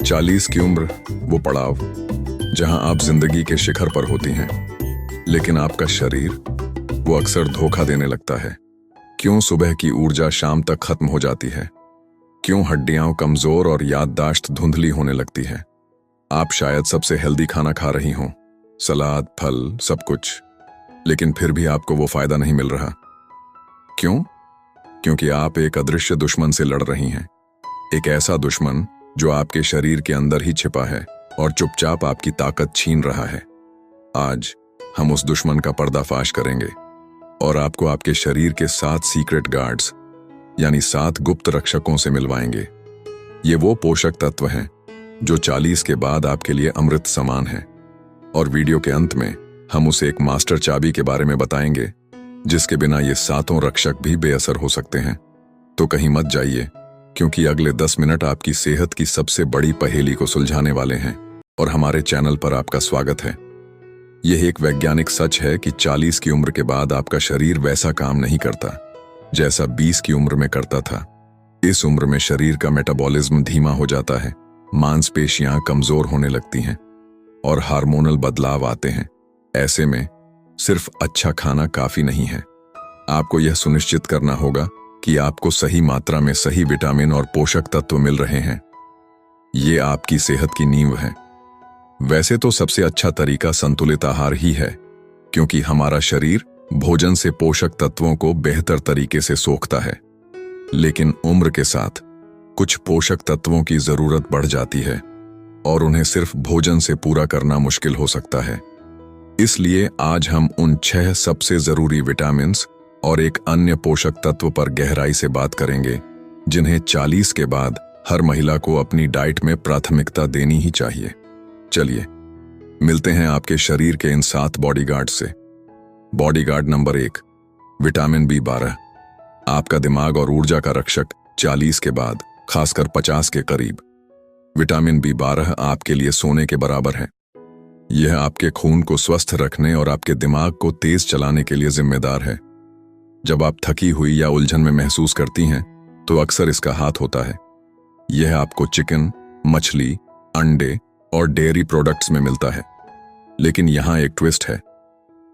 40 की उम्र, वो पड़ाव जहां आप जिंदगी के शिखर पर होती हैं, लेकिन आपका शरीर वो अक्सर धोखा देने लगता है। क्यों सुबह की ऊर्जा शाम तक खत्म हो जाती है? क्यों हड्डियां कमजोर और याददाश्त धुंधली होने लगती है? आप शायद सबसे हेल्दी खाना खा रही हों, सलाद, फल, सब कुछ, लेकिन फिर भी आपको वो फायदा नहीं मिल रहा। क्यों? क्योंकि आप एक अदृश्य दुश्मन से लड़ रही हैं। एक ऐसा दुश्मन जो आपके शरीर के अंदर ही छिपा है और चुपचाप आपकी ताकत छीन रहा है। आज हम उस दुश्मन का पर्दाफाश करेंगे और आपको आपके शरीर के 7 सीक्रेट गार्ड्स यानी 7 गुप्त रक्षकों से मिलवाएंगे। ये वो पोषक तत्व हैं जो 40 के बाद आपके लिए अमृत समान हैं। और वीडियो के अंत में हम उसे एक मास्टर चाबी के बारे में बताएंगे जिसके बिना ये 7 रक्षक भी बेअसर हो सकते हैं। तो कहीं मत जाइए, क्योंकि अगले 10 मिनट आपकी सेहत की सबसे बड़ी पहेली को सुलझाने वाले हैं। और हमारे चैनल पर आपका स्वागत है। यह एक वैज्ञानिक सच है कि 40 की उम्र के बाद आपका शरीर वैसा काम नहीं करता जैसा 20 की उम्र में करता था। इस उम्र में शरीर का मेटाबॉलिज्म धीमा हो जाता है, मांसपेशियां कमजोर होने लगती हैं और हार्मोनल बदलाव आते हैं। ऐसे में सिर्फ अच्छा खाना काफी नहीं है। आपको यह सुनिश्चित करना होगा कि आपको सही मात्रा में सही विटामिन और पोषक तत्व मिल रहे हैं। ये आपकी सेहत की नींव है। वैसे तो सबसे अच्छा तरीका संतुलित आहार ही है, क्योंकि हमारा शरीर भोजन से पोषक तत्वों को बेहतर तरीके से सोखता है। लेकिन उम्र के साथ कुछ पोषक तत्वों की जरूरत बढ़ जाती है और उन्हें सिर्फ भोजन से पूरा करना मुश्किल हो सकता है। इसलिए आज हम उन 6 सबसे जरूरी विटामिन्स और एक अन्य पोषक तत्व पर गहराई से बात करेंगे जिन्हें 40 के बाद हर महिला को अपनी डाइट में प्राथमिकता देनी ही चाहिए। चलिए मिलते हैं आपके शरीर के इन 7 बॉडीगार्ड से। Bodyguard number 1, vitamin B12। आपका दिमाग और ऊर्जा का रक्षक 40 के बाद, खासकर 50 के करीब। विटामिन B12 आपके लिए सोने के बराबर है। यह आपके खून को स्वस्थ रखने और आपके दिमाग को तेज चलाने के लिए जिम्मेदार है। जब आप थकी हुई या उलझन में महसूस करती हैं तो अक्सर इसका हाथ होता है। यह आपको चिकन, मछली, अंडे और डेयरी प्रोडक्ट्स में मिलता है। लेकिन यहां एक ट्विस्ट है।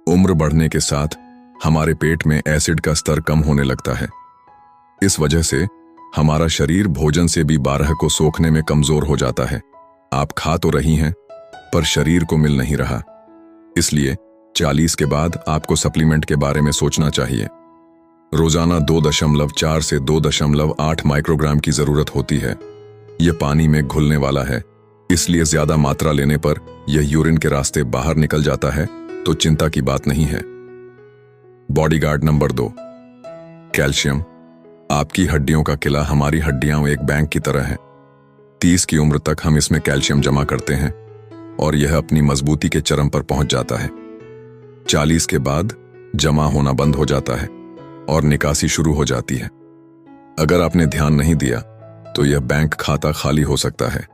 उम्र बढ़ने के साथ हमारे पेट में एसिड का स्तर कम होने लगता है। इस वजह से हमारा शरीर भोजन से B12 को सोखने में कमजोर हो जाता है। आप खा तो रही हैं, पर शरीर को मिल नहीं रहा। इसलिए 40 के बाद आपको सप्लीमेंट के बारे में सोचना चाहिए। रोजाना 2.4 से 2.8 माइक्रोग्राम की जरूरत होती है। यह पानी में घुलने वाला है, इसलिए ज्यादा मात्रा लेने पर यह यूरिन के रास्ते बाहर निकल जाता है तो चिंता की बात नहीं है। Bodyguard number 2, calcium. आपकी हड्डियों का किला हमारी हड्डियां एक बैंक की तरह है। 30 की उम्र तक हम इसमें कैल्शियम जमा करते हैं और यह अपनी मजबूती के चरम पर पहुंच जाता है। 40 के बाद जमा होना बंद हो जाता है और निकासी शुरू हो जाती है। अगर आपने ध्यान नहीं दिया तो यह बैंक खाता खाली हो सकता है,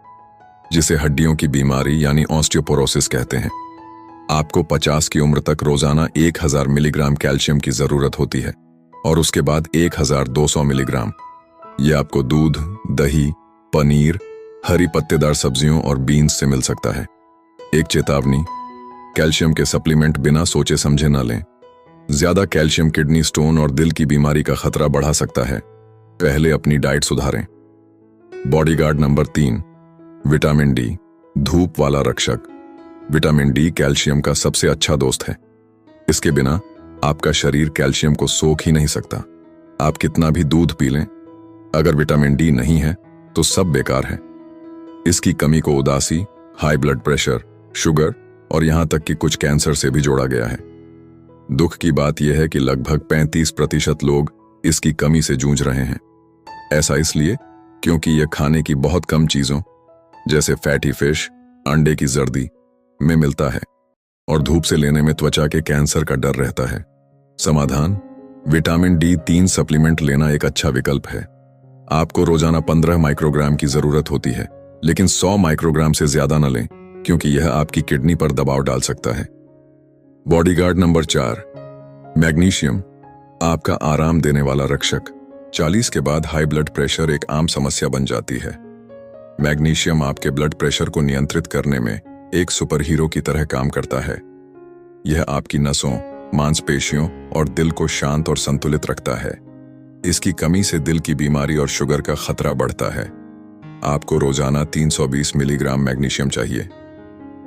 जिसे हड्डियों की बीमारी यानी ऑस्टियोपोरोसिस कहते हैं। आपको 50 की उम्र तक रोजाना 1000 मिलीग्राम कैल्शियम की जरूरत होती है और उसके बाद 1200 मिलीग्राम। यह आपको दूध, दही, पनीर, हरी पत्तेदार सब्जियों और बीन्स से मिल सकता है। एक चेतावनी, कैल्शियम के सप्लीमेंट बिना सोचे समझे न लें। ज्यादा कैल्शियम किडनी स्टोन और दिल की बीमारी का खतरा बढ़ा सकता है। पहले अपनी डाइट सुधारें। बॉडीगार्ड नंबर 3, विटामिन D, धूप वाला रक्षक। विटामिन D कैल्शियम का सबसे अच्छा दोस्त है। इसके बिना आपका शरीर कैल्शियम को सोख ही नहीं सकता। आप कितना भी दूध पी लें, अगर विटामिन D नहीं है तो सब बेकार है। इसकी कमी को उदासी, हाई ब्लड प्रेशर, शुगर और यहां तक कि कुछ कैंसर से भी जोड़ा गया है। दुख की बात यह है कि लगभग 35% लोग इसकी कमी से जूझ रहे हैं। ऐसा इसलिए क्योंकि यह खाने की बहुत कम चीजों जैसे फैटी फिश, अंडे की जर्दी में मिलता है और धूप से लेने में त्वचा के कैंसर का डर रहता है। समाधान, विटामिन D3 सप्लीमेंट लेना एक अच्छा विकल्प है। आपको रोजाना 15 माइक्रोग्राम की जरूरत होती है, लेकिन 100 माइक्रोग्राम से ज्यादा न लें, क्योंकि यह आपकी किडनी पर दबाव डाल सकता है। Bodyguard number 4, magnesium. आपका आराम देने वाला रक्षक। 40 के बाद हाई ब्लड प्रेशर एक आम समस्या बन जाती है। मैग्नीशियम आपके ब्लड प्रेशर को नियंत्रित करने में एक सुपर हीरो की तरह काम करता है। यह आपकी नसों, मांसपेशियों और दिल को शांत और संतुलित रखता है। इसकी कमी से दिल की बीमारी और शुगर का खतरा बढ़ता है। आपको रोजाना 320 मिलीग्राम मैग्नीशियम चाहिए।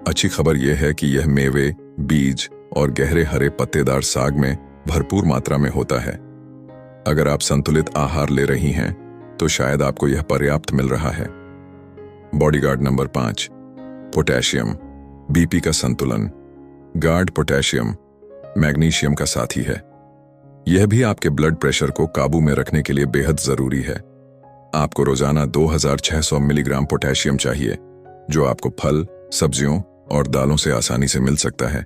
अच्छी खबर यह है कि यह मेवे, बीज और गहरे हरे पत्तेदार साग में भरपूर मात्रा में होता है। अगर आप संतुलित आहार ले रही हैं तो शायद आपको यह पर्याप्त मिल रहा है। बॉडीगार्ड नंबर 5, पोटेशियम, बीपी का संतुलन। गार्ड पोटेशियम मैग्नीशियम का साथी है। यह भी आपके ब्लड प्रेशर को काबू में रखने के लिए बेहद जरूरी है। आपको रोजाना 2600 मिलीग्राम पोटेशियम चाहिए, जो आपको फल, सब्जियों और दालों से आसानी से मिल सकता है।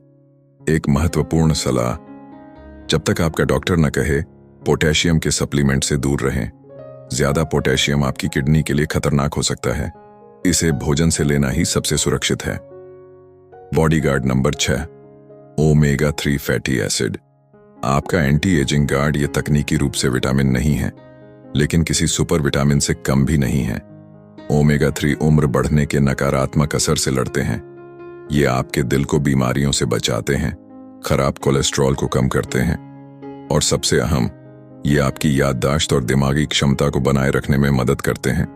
एक महत्वपूर्ण सलाह, जब तक आपका डॉक्टर न कहे, पोटेशियम के सप्लीमेंट से दूर रहें। ज्यादा पोटेशियम आपकी किडनी के लिए खतरनाक हो सकता है। इसे भोजन से लेना ही सबसे सुरक्षित है। Bodyguard number 6, omega 3 fatty acid. आपका एंटी एजिंग गार्ड ये तकनीकी रूप से विटामिन नहीं है, लेकिन किसी सुपर विटामिन से कम भी नहीं है। ओमेगा 3 उम्र बढ़ने के नकारात्मक असर से लड़ते हैं। ये आपके दिल को बीमारियों से बचाते हैं, खराब कोलेस्ट्रॉल को कम करते हैं और सबसे अहम, ये आपकी याददाश्त और दिमागी क्षमता को बनाए रखने में मदद करते हैं।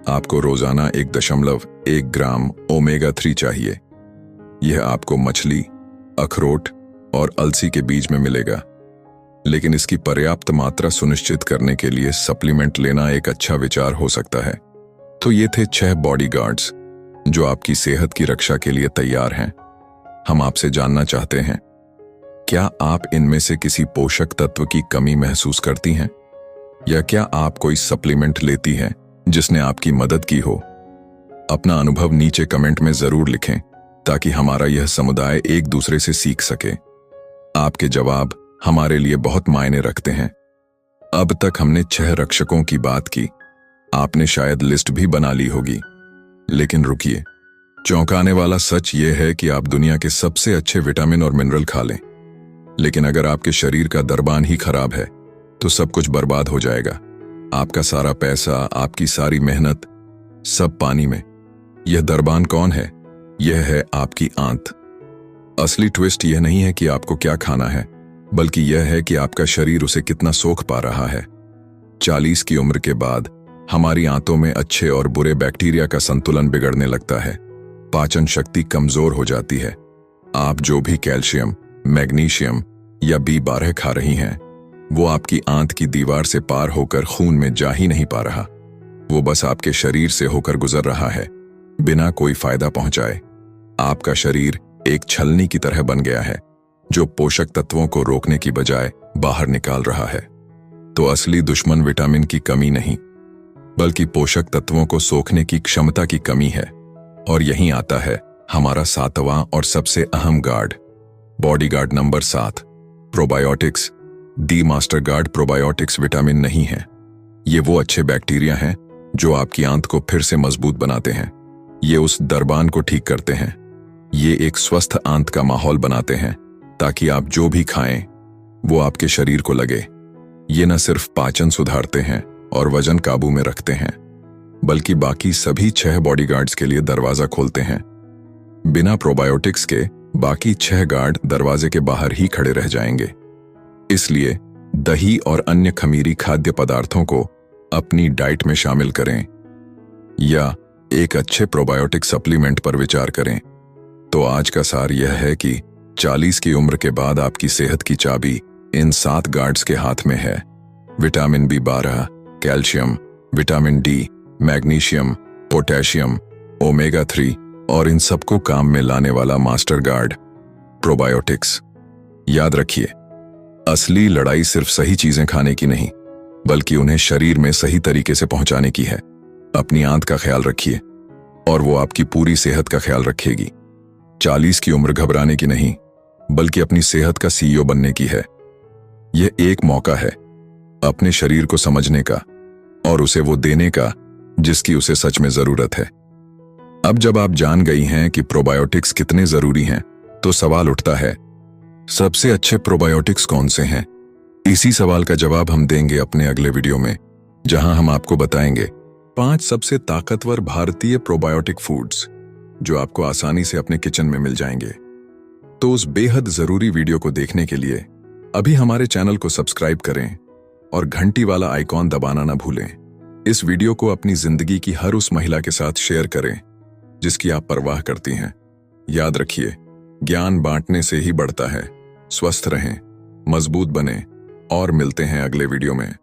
आपको रोजाना 1.1 ग्राम ओमेगा 3 चाहिए। यह आपको मछली, अखरोट और अलसी के बीज में मिलेगा, लेकिन इसकी पर्याप्त मात्रा सुनिश्चित करने के लिए सप्लीमेंट लेना एक अच्छा विचार हो सकता है। तो ये थे 6 बॉडीगार्ड्स जो आपकी सेहत की रक्षा के लिए तैयार हैं। हम आपसे जानना चाहते हैं, क्या आप इनमें से किसी पोषक तत्व की कमी महसूस करती हैं? या क्या आप कोई सप्लीमेंट लेती हैं जिसने आपकी मदद की हो? अपना अनुभव नीचे कमेंट में जरूर लिखें, ताकि हमारा यह समुदाय एक दूसरे से सीख सके। आपके जवाब हमारे लिए बहुत मायने रखते हैं। अब तक हमने 6 रक्षकों की बात की। आपने शायद लिस्ट भी बना ली होगी, लेकिन रुकिए, चौंकाने वाला सच यह है कि आप दुनिया के सबसे अच्छे विटामिन और मिनरल खा लें, लेकिन अगर आपके शरीर का दरबान ही खराब है तो सब कुछ बर्बाद हो जाएगा। आपका सारा पैसा, आपकी सारी मेहनत, सब पानी में। यह दरबान कौन है? यह है आपकी आंत। असली ट्विस्ट यह नहीं है कि आपको क्या खाना है, बल्कि यह है कि आपका शरीर उसे कितना सोख पा रहा है। 40 की उम्र के बाद हमारी आंतों में अच्छे और बुरे बैक्टीरिया का संतुलन बिगड़ने लगता है। पाचन शक्ति कमजोर हो जाती है। आप जो भी कैल्शियम, मैग्नीशियम या B12 खा रही हैं, वो आपकी आंत की दीवार से पार होकर खून में जा ही नहीं पा रहा। वो बस आपके शरीर से होकर गुजर रहा है, बिना कोई फायदा पहुंचाए। आपका शरीर एक छलनी की तरह बन गया है, जो पोषक तत्वों को रोकने की बजाय बाहर निकाल रहा है। तो असली दुश्मन विटामिन की कमी नहीं, बल्कि पोषक तत्वों को सोखने की क्षमता की कमी है। और यहीं आता है हमारा 7वां और सबसे अहम guard, bodyguard number 7, probiotics. D master guard probiotics vitamin नहीं है। ये वो अच्छे बैक्टीरिया हैं जो आपकी आंत को फिर से मजबूत बनाते हैं। ये उस दरबान को ठीक करते हैं। ये एक स्वस्थ आंत का माहौल बनाते हैं, ताकि आप जो भी खाएं वो आपके शरीर को लगे। ये न सिर्फ पाचन सुधारते हैं और वजन काबू में रखते हैं, बल्कि बाकी सभी 6 बॉडीगार्ड्स के लिए दरवाजा खोलते हैं। बिना प्रोबायोटिक्स के बाकी 6 गार्ड दरवाजे के बाहर ही खड़े रह जाएंगे। इसलिए दही और अन्य खमीरी खाद्य पदार्थों को अपनी डाइट में शामिल करें, या एक अच्छे प्रोबायोटिक सप्लीमेंट पर विचार करें। तो आज का सार यह है कि 40 की उम्र के बाद आपकी सेहत की चाबी इन 7 गार्ड्स के हाथ में है। Vitamin B12, calcium, vitamin D, magnesium, potassium, omega 3 और इन सबको काम में लाने वाला मास्टर गार्ड, प्रोबायोटिक्स। याद रखिए, असली लड़ाई सिर्फ सही चीजें खाने की नहीं, बल्कि उन्हें शरीर में सही तरीके से पहुंचाने की है। अपनी आंत का ख्याल रखिए और वो आपकी पूरी सेहत का ख्याल रखेगी। 40 की उम्र घबराने की नहीं, बल्कि अपनी सेहत का CEO बनने की है। यह एक मौका है अपने शरीर को समझने का और उसे वो देने का जिसकी उसे सच में जरूरत है। अब जब आप जान गई हैं कि प्रोबायोटिक्स कितने जरूरी हैं, तो सवाल उठता है, सबसे अच्छे प्रोबायोटिक्स कौन से हैं? इसी सवाल का जवाब हम देंगे अपने अगले वीडियो में, जहां हम आपको बताएंगे 5 सबसे ताकतवर भारतीय प्रोबायोटिक फूड्स जो आपको आसानी से अपने किचन में मिल जाएंगे। तो उस बेहद जरूरी वीडियो को देखने के लिए अभी हमारे चैनल को सब्सक्राइब करें और घंटी वाला आइकॉन दबाना ना भूलें। इस वीडियो को अपनी जिंदगी की हर उस महिला के साथ शेयर करें जिसकी आप परवाह करती हैं। याद रखिए, ज्ञान बांटने से ही बढ़ता है। स्वस्थ रहें, मजबूत बने और मिलते हैं अगले वीडियो में।